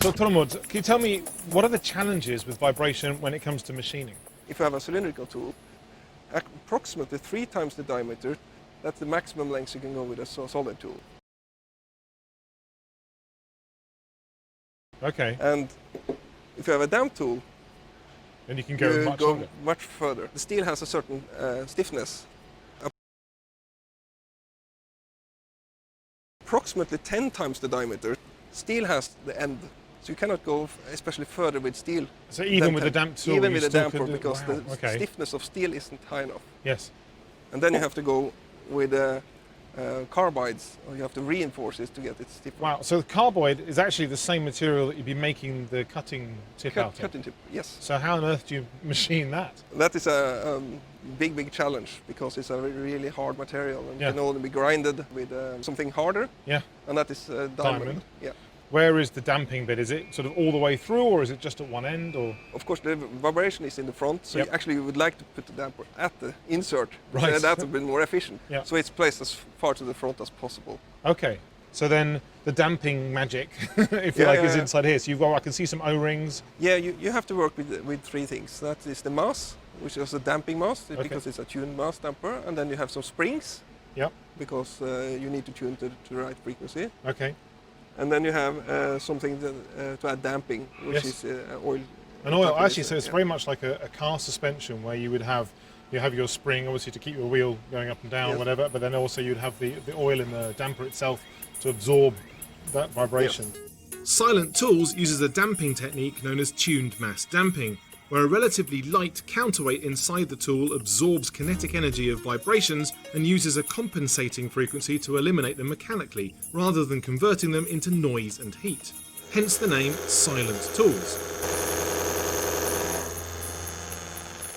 So 𝐡𝐿𝐴, can you tell me what are the challenges with vibration when it comes to machining? If you have a cylindrical tool, approximately 3 times the diameter, that's the maximum length you can go with a solid tool. Okay. And if you have a damp tool, And you can go much further. The steel has a certain stiffness. Approximately 10 times the diameter, steel has the end. So you cannot go especially further with steel. So even with a damp tool, even you with a still damper, could do, because wow, the okay. stiffness of steel isn't high enough. Yes. And then you have to go with carbides, or you have to reinforce it to get it stiffer. Wow, so the carbide is actually the same material that you'd be making the cutting tip out of? Cutting tip, yes. So how on earth do you machine that? That is a big challenge, because it's a really hard material and Yeah. can only be grinded with something harder, Yeah. and that is diamond. Yeah. Where is the damping bit? Is it sort of all the way through, or is it just at one end? Or Of course, the vibration is in the front, so Yep. you would like to put the damper at the insert. Right. So that would be more efficient. Yeah. So it's placed as far to the front as possible. Okay, so then the damping magic, if you like, is inside here. So you've got, I can see some O-rings. Yeah, you have to work with 3 things. That is the mass, which is a damping mass, because it's a tuned mass damper, and then you have some springs, Yep. because you need to tune to the right frequency. Okay. And then you have something to add damping, which Yes. is oil. And oil, actually, catalyst, so it's yeah. very much like a car suspension, where you would have your spring, obviously, to keep your wheel going up and down, Yes. whatever, but then also you'd have the oil in the damper itself to absorb that vibration. Silent Tools uses a damping technique known as tuned mass damping, where a relatively light counterweight inside the tool absorbs kinetic energy of vibrations and uses a compensating frequency to eliminate them mechanically, rather than converting them into noise and heat. Hence the name Silent Tools.